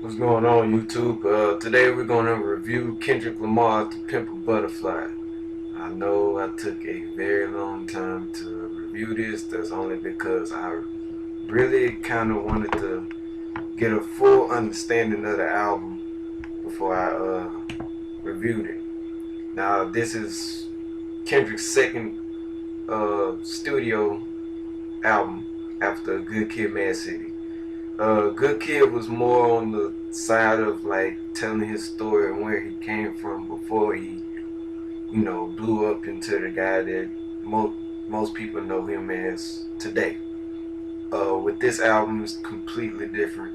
What's going on, YouTube? Today we're going to review Kendrick Lamar's "To Pimp a Butterfly." I know I took a very long time to review this. That's only because I really kind of wanted to get a full understanding of the album before I reviewed it. Now, this is Kendrick's second studio album after Good Kid, Mad City. Good Kid was more on the side of like telling his story and where he came from before he, blew up into the guy that most people know him as today. With this album, it's completely different.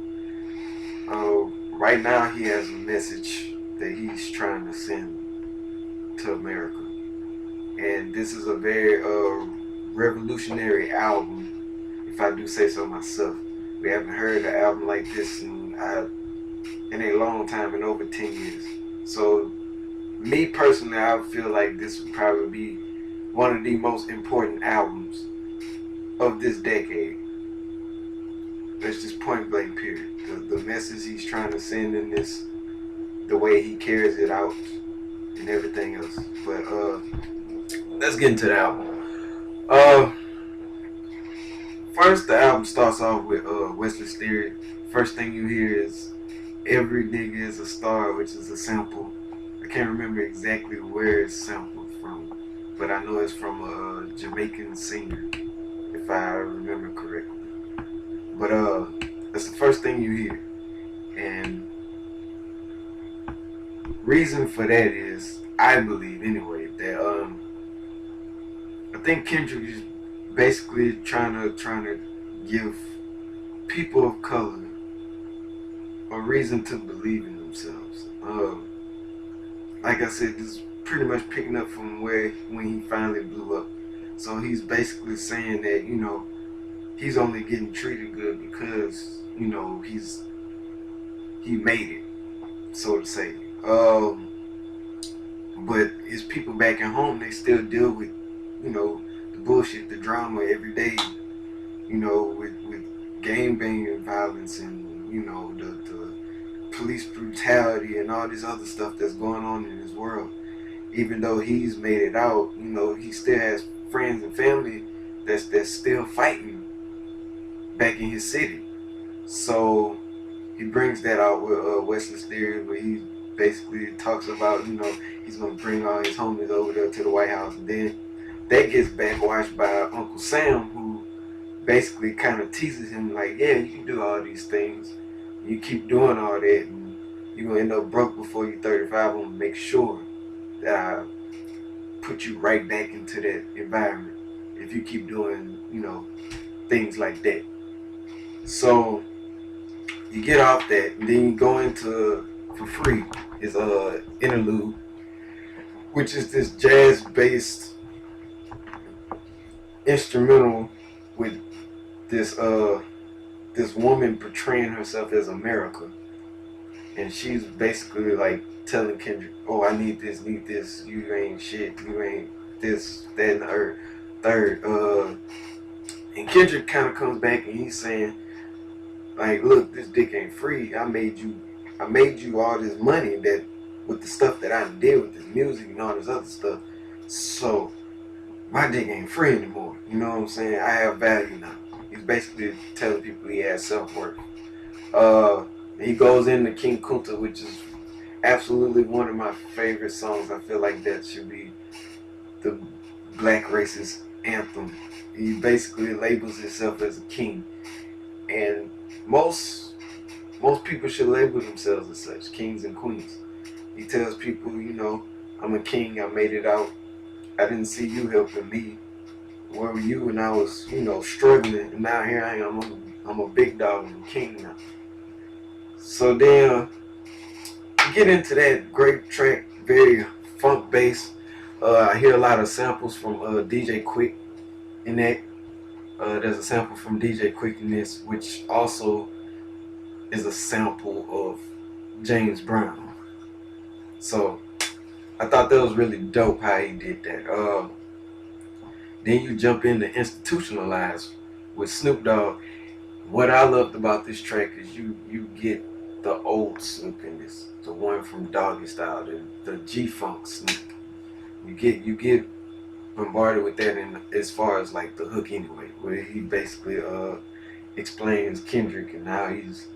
Right now, he has a message that he's trying to send to America, and this is a very revolutionary album, if I do say so myself. We haven't heard an album like this in a long time, in over 10 years. So, me personally, I feel like this would probably be one of the most important albums of this decade. That's just point blank period. The message he's trying to send in this, the way he carries it out, and everything else. But let's get into the album. First, the album starts off with Wesley's Theory. First thing you hear is "Every Nigga is a Star," which is a sample. I can't remember exactly where it's sampled from, but I know it's from a Jamaican singer, if I remember correctly. But that's the first thing you hear, and reason for that is, I believe anyway, that I think Kendrick is basically trying to give people of color a reason to believe in themselves. Like I said, this is pretty much picking up from when he finally blew up. So he's basically saying that he's only getting treated good because he made it, so to say. But his people back at home, they still deal with the bullshit, the drama every day, with gang banging violence and the police brutality and all this other stuff that's going on in his world. Even though he's made it out, he still has friends and family that's still fighting back in his city. So he brings that out with Wesley's Theory, where he basically talks about he's gonna bring all his homies over there to the White House, and then that gets backwashed by Uncle Sam, who basically kind of teases him like, yeah, you can do all these things. You keep doing all that, and you're going to end up broke before you're 35. I'm going to make sure that I put you right back into that environment if you keep doing, things like that. So you get off that, and then you go into, for free, is Interlude, which is this jazz-based instrumental with this woman portraying herself as America, and she's basically like telling Kendrick, "Oh, I need this, you ain't shit, you ain't this, that, and the third." And Kendrick kind of comes back and he's saying, like, "Look, this dick ain't free. I made you all this money that with the stuff that I did with this music and all this other stuff, so my dick ain't free anymore. You know what I'm saying? I have value now." He's basically telling people he has self-worth. He goes into King Kunta, which is absolutely one of my favorite songs. I feel like that should be the black racist anthem. He basically labels himself as a king, and most people should label themselves as such, kings and queens. He tells people, I'm a king. I made it out. I didn't see you helping me. Where were you when I was, struggling? And now here I am. I'm a big dog and king now. So then you get into that great track, very funk based. I hear a lot of samples from DJ Quick in that. There's a sample from DJ Quick in this, which also is a sample of James Brown. So I thought that was really dope how he did that. Then you jump into Institutionalized with Snoop Dogg. What I loved about this track is you get the old Snoop in this, the one from Doggy Style, the G-Funk Snoop. You get bombarded with that in as far as like the hook anyway, where he basically explains Kendrick and how he's,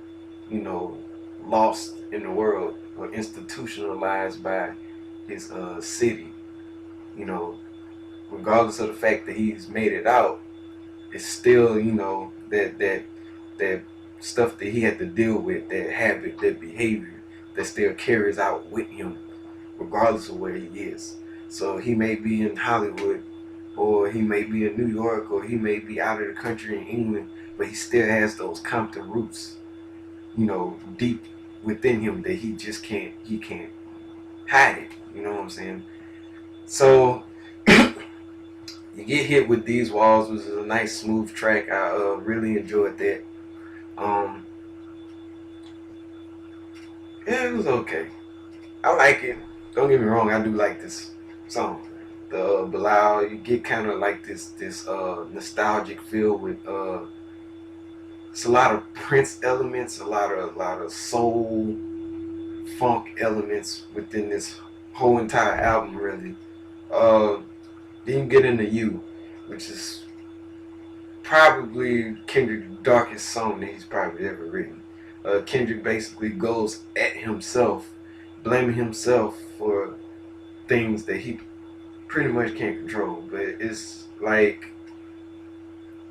you know, lost in the world or institutionalized by his city. You know, regardless of the fact that he's made it out, it's still, you know, that stuff that he had to deal with, that habit, that behavior that still carries out with him regardless of where he is. So he may be in Hollywood, or he may be in New York, or he may be out of the country in England, but he still has those Compton roots, you know, deep within him that he can't hide it. You know what I'm saying? So you get hit with These Walls, which is a nice smooth track. I really enjoyed that. Um, yeah, it was okay. I like it. Don't get me wrong, I do like this song. The Bailout, you get kind of like this nostalgic feel with it's a lot of Prince elements, a lot of soul funk elements within this whole entire album really. Uh, then you get into You, which is probably Kendrick's darkest song that he's probably ever written. Kendrick basically goes at himself, blaming himself for things that he pretty much can't control. But it's like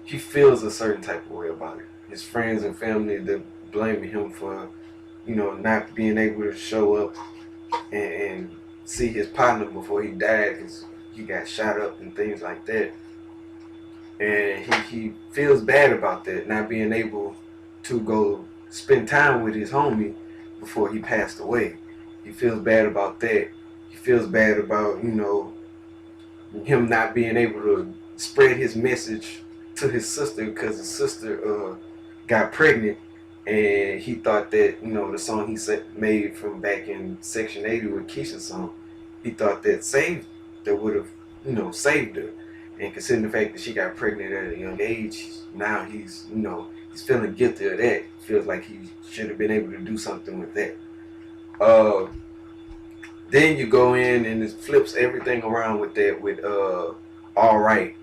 he feels a certain type of way about it. His friends and family, they're blaming him for, you know, not being able to show up and see his partner before he died because he got shot up and things like that. And he feels bad about that, not being able to go spend time with his homie before he passed away. He feels bad about that. He feels bad about, you know, him not being able to spread his message to his sister because his sister got pregnant, and he thought that, you know, the song he made from back in Section 80 with Keisha's song, he thought that would have, you know, saved her. And considering the fact that she got pregnant at a young age, now he's, you know, he's feeling guilty of that. Feels like he should have been able to do something with that. Then you go in and it flips everything around with that with All Right.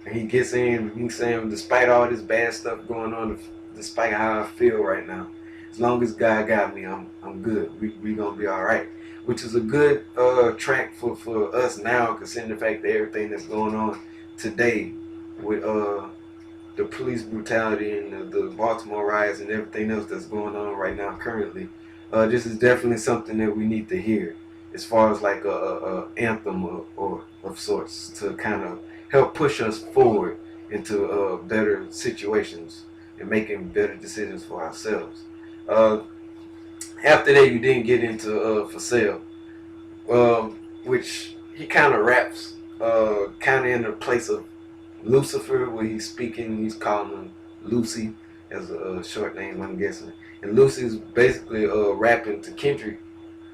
And he gets in, he's saying, despite all this bad stuff going on, despite how I feel right now, as long as God got me, I'm good. We gonna be all right. Which is a good track for us now, considering the fact that everything that's going on today with the police brutality and the Baltimore riots and everything else that's going on right now currently. This is definitely something that we need to hear, as far as like a anthem or of sorts, to kind of help push us forward into better situations and making better decisions for ourselves. After that, you didn't get into For Sale, which he kind of raps kind of in the place of Lucifer, where he's speaking, he's calling him Lucy as a short name, I'm guessing. And Lucy's basically rapping to Kendrick,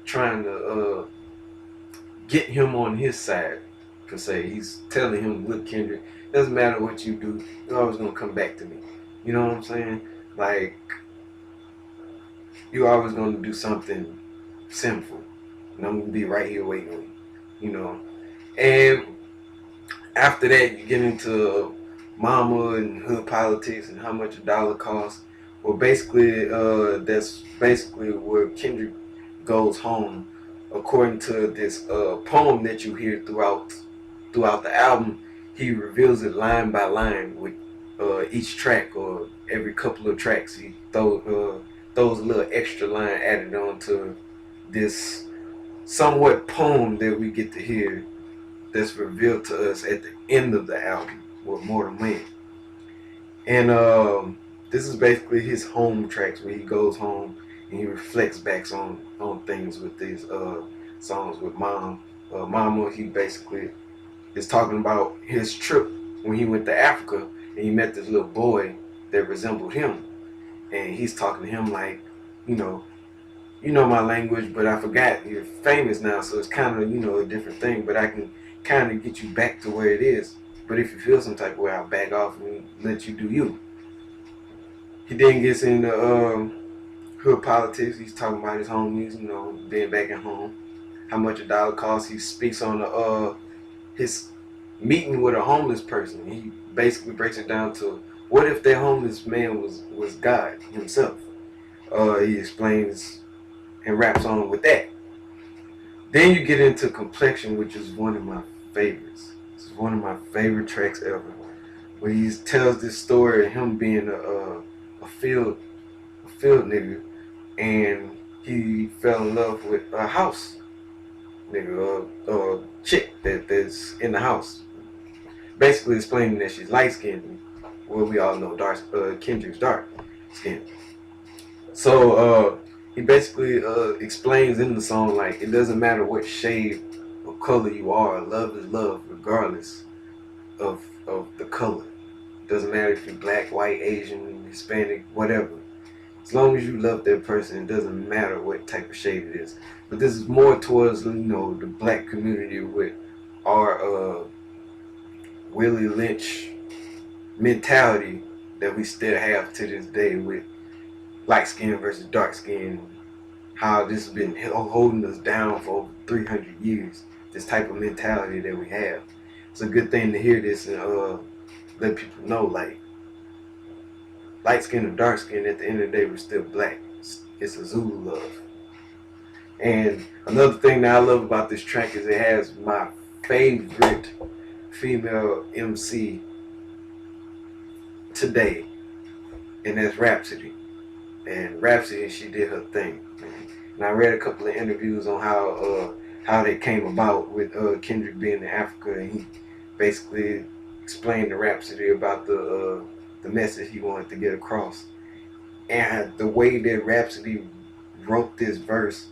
trying to get him on his side, per se. He's telling him, look, Kendrick, doesn't matter what you do, you're always going to come back to me. You know what I'm saying? Like, you're always going to do something sinful, and I'm going to be right here waiting on you, you know. And after that, you get into mama and hood politics and how much a dollar costs. Well, basically, that's basically where Kendrick goes home, according to this poem that you hear throughout the album. He reveals it line by line with each track, or every couple of tracks. He throws a little extra line added on to this somewhat poem that we get to hear, that's revealed to us at the end of the album with Mortal Man. And this is basically his home tracks, where he goes home and he reflects back on things with these songs with Mama. He basically is talking about his trip when he went to Africa and he met this little boy that resembled him. And he's talking to him like, you know my language, but I forgot. You're famous now, so it's kind of, a different thing, but I can kind of get you back to where it is. But if you feel some type of way, I'll back off and let you do you. He then gets into hood politics. He's talking about his homies, you know, being back at home, how much a dollar costs. He speaks on his meeting with a homeless person. He basically breaks it down to what if that homeless man was God himself. He explains and raps on with that. Then you get into Complexion, which is one of my favorites. It's one of my favorite tracks ever. Where he tells this story of him being a field nigga, and he fell in love with a house nigga, chick that's in the house. Basically explaining that she's light skinned. Well, we all know Kendrick's dark skin. So he basically explains in the song like it doesn't matter what shade or color you are, love is love regardless of the color. It doesn't matter if you're black, white, Asian, Hispanic, whatever. As long as you love that person, it doesn't matter what type of shade it is. But this is more towards, you know, the black community with our Willie Lynch mentality that we still have to this day with light skin versus dark skin. How this has been holding us down for over 300 years. This type of mentality that we have. It's a good thing to hear this and let people know, like, light skin or dark skin, at the end of the day, we're still black. It's a Zulu love. And another thing that I love about this track is it has my favorite female MC today, and that's Rhapsody. And Rhapsody, she did her thing. And I read a couple of interviews on how they came about with Kendrick being in Africa, and he basically explained to Rhapsody about the message he wanted to get across. And the way that Rhapsody wrote this verse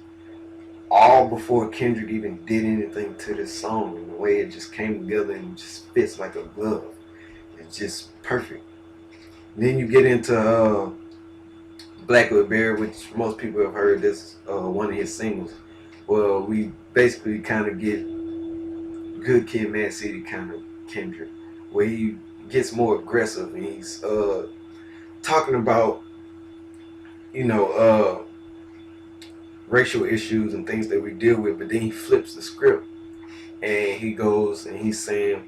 all before Kendrick even did anything to this song, and the way it just came together and just fits like a glove. It's just perfect. Then you get into Blackwood Bear, which most people have heard. This one of his singles. Well, we basically kind of get Good Kid, Mad City kind of Kendrick, where he gets more aggressive and he's talking about, you know, racial issues and things that we deal with, but then he flips the script and he goes and he's saying,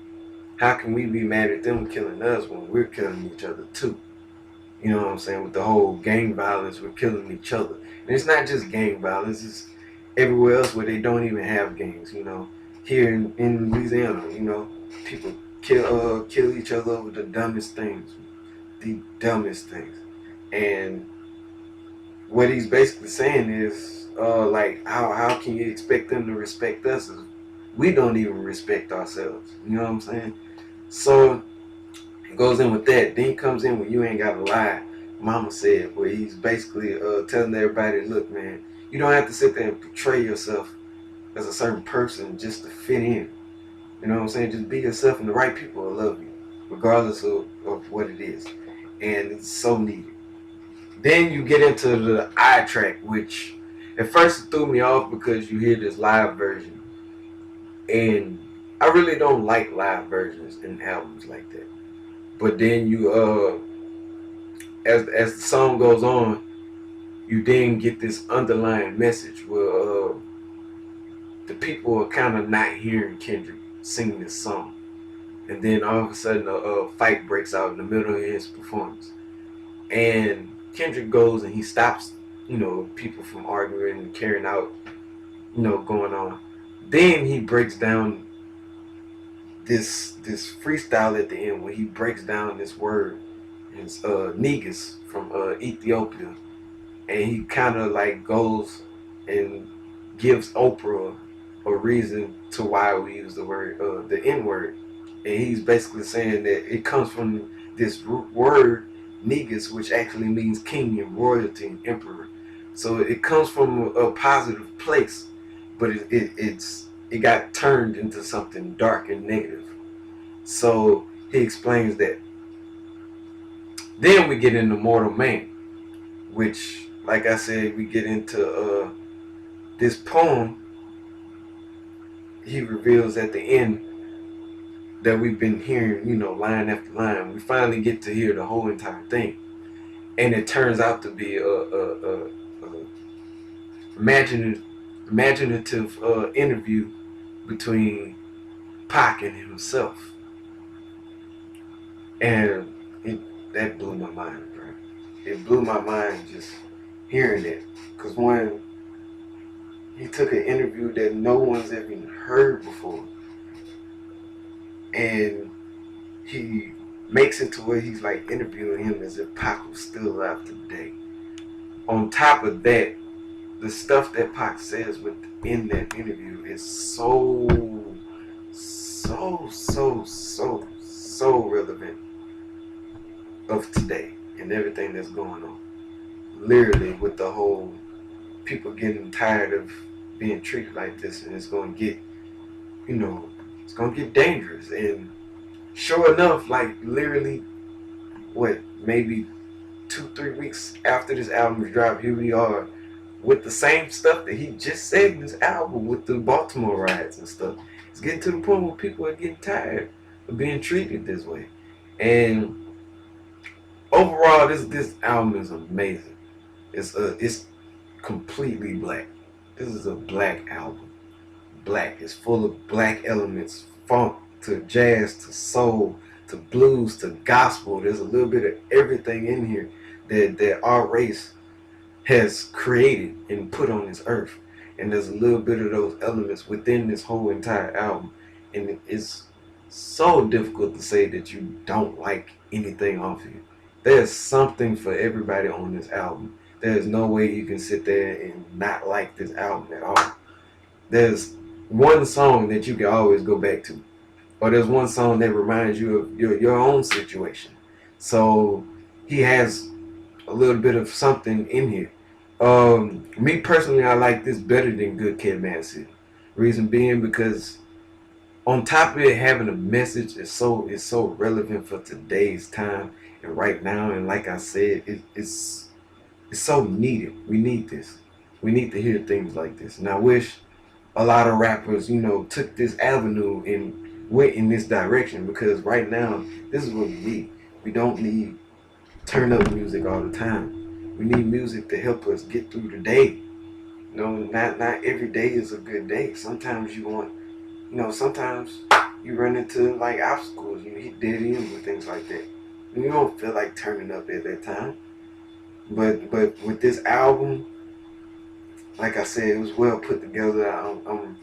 how can we be mad at them killing us when we're killing each other too? You know what I'm saying? With the whole gang violence, we're killing each other. And it's not just gang violence, it's everywhere else where they don't even have gangs, you know. Here in Louisiana, you know, people kill each other over the dumbest things. The dumbest things. And what he's basically saying is, like, how can you expect them to respect us if we don't even respect ourselves? You know what I'm saying? So it goes in with that. Then he comes in when you ain't gotta lie, Mama said, where he's basically telling everybody, look, man, you don't have to sit there and portray yourself as a certain person just to fit in. You know what I'm saying? Just be yourself and the right people will love you, regardless of what it is. And it's so needed. Then you get into the Itraq, which at first it threw me off because you hear this live version. And I really don't like live versions in albums like that. But then you, as the song goes on, you then get this underlying message where the people are kind of not hearing Kendrick sing this song. And then all of a sudden a fight breaks out in the middle of his performance. And Kendrick goes and he stops, you know, people from arguing and carrying out, you know, going on. Then he breaks down this freestyle at the end where he breaks down this word, his niggas from Ethiopia, and he kind of like goes and gives Oprah a reason to why we use the word, the N word, and he's basically saying that it comes from this word niggas, which actually means king and royalty and emperor. So it comes from a positive place, but it got turned into something dark and negative. So he explains that. Then we get into Mortal Man, which, like I said, we get into this poem. He reveals at the end that we've been hearing, you know, line after line. We finally get to hear the whole entire thing, and it turns out to be imaginative interview between Pac and himself, and that blew my mind, bro. It blew my mind just hearing it, because when he took an interview that no one's even heard before, and he makes it to where he's like interviewing him as if Pac was still alive today. On top of that, the stuff that Pac says within that interview is so relevant of today and everything that's going on. Literally, with the whole people getting tired of being treated like this, and it's gonna get, it's gonna get dangerous. And sure enough, like literally, what, maybe 2-3 weeks after this album's drop, here we are with the same stuff that he just said in this album with the Baltimore riots and stuff. It's getting to the point where people are getting tired of being treated this way. And overall, this album is amazing. It's completely black. This is a black album. Black. It's full of black elements, funk to jazz to soul to blues to gospel. There's a little bit of everything in here that our race has created and put on this earth. And there's a little bit of those elements within this whole entire album. And it's so difficult to say that you don't like anything off of it. There's something for everybody on this album. There's no way you can sit there and not like this album at all. There's one song that you can always go back to. Or there's one song that reminds you of your own situation. So he has a little bit of something in here. Me personally, I like this better than Good Kid, Mad City. Reason being because on top of it having a message, it's so relevant for today's time and right now. And like I said, it's so needed. We need this. We need to hear things like this. And I wish a lot of rappers, took this avenue and went in this direction, because right now, this is what we need. We don't need turn up music all the time. We need music to help us get through the day. Not every day is a good day. Sometimes you want, sometimes you run into like obstacles, you hit dead ends and things like that. And you don't feel like turning up at that time. But with this album, like I said, it was well put together. I'm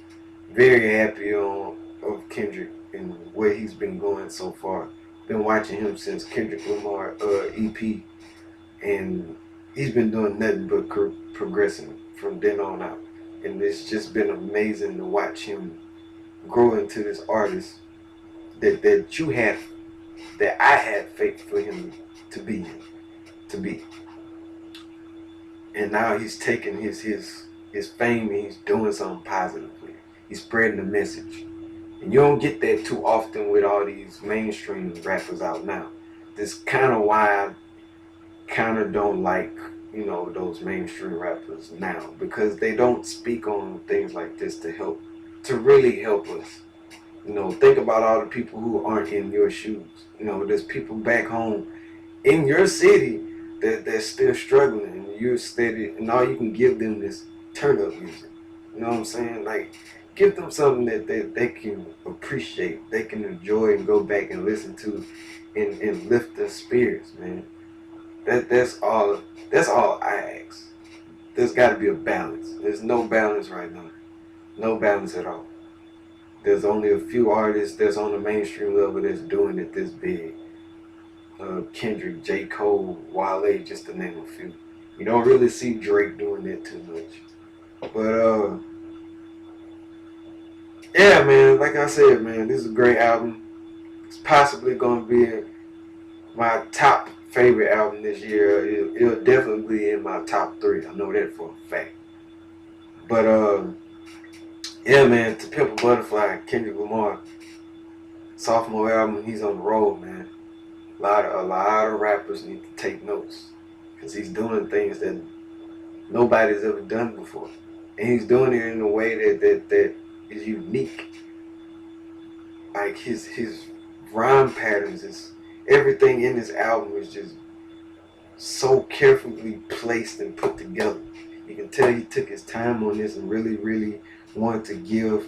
very happy of Kendrick and where he's been going so far. Been watching him since Kendrick Lamar EP, and he's been doing nothing but progressing from then on out. And it's just been amazing to watch him grow into this artist that I had faith for him to be. And now he's taking his fame and he's doing something positive with it. He's spreading the message. And you don't get that too often with all these mainstream rappers out now. That's kind of why I kind of don't like, those mainstream rappers now. Because they don't speak on things like this to really help us. Think about all the people who aren't in your shoes. There's people back home in your city they're still struggling, and you're steady, and all you can give them is turn up music. You know what I'm saying? Like, give them something that they can appreciate, they can enjoy and go back and listen to, and lift their spirits, man. That's all I ask. There's got to be a balance. There's no balance right now. No balance at all. There's only a few artists that's on the mainstream level that's doing it this big. Kendrick, J. Cole, Wale, just to name a few. You don't really see Drake doing that too much. But yeah, man, like I said, man, this is a great album. It's possibly going to be my top favorite album this year. It'll definitely be in my top 3. I know that for a fact. But yeah, man, To Pimp a Butterfly, Kendrick Lamar, sophomore album, he's on the road, man. A lot of rappers need to take notes, because he's doing things that nobody's ever done before, and he's doing it in a way that is unique. Like his rhyme patterns, is everything in this album is just so carefully placed and put together. You can tell he took his time on this and really, really wanted to give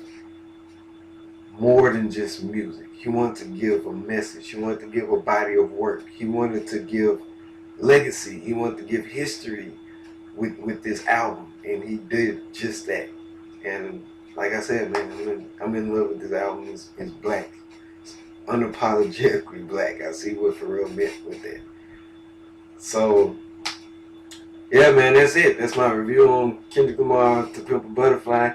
more than just music. He wanted to give a message. He wanted to give a body of work. He wanted to give legacy. He wanted to give history with this album, and he did just that. And like I said, man, I'm in love with this album. It's black. It's unapologetically black. I see what Pharrell meant with that. So, yeah, man, that's it. That's my review on Kendrick Lamar To Pimp a Butterfly.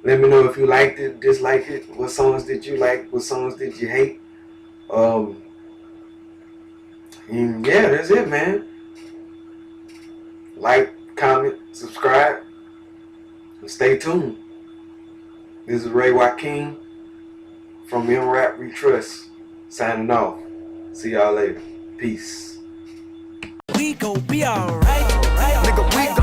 Let me know if you liked it, disliked it. What songs did you like? What songs did you hate? And yeah, that's it, man. Like, comment, subscribe, and stay tuned. This is Ray Joaquin from M-Rap We Trust, signing off. See y'all later. Peace. We gon' be alright. Nigga, we gon'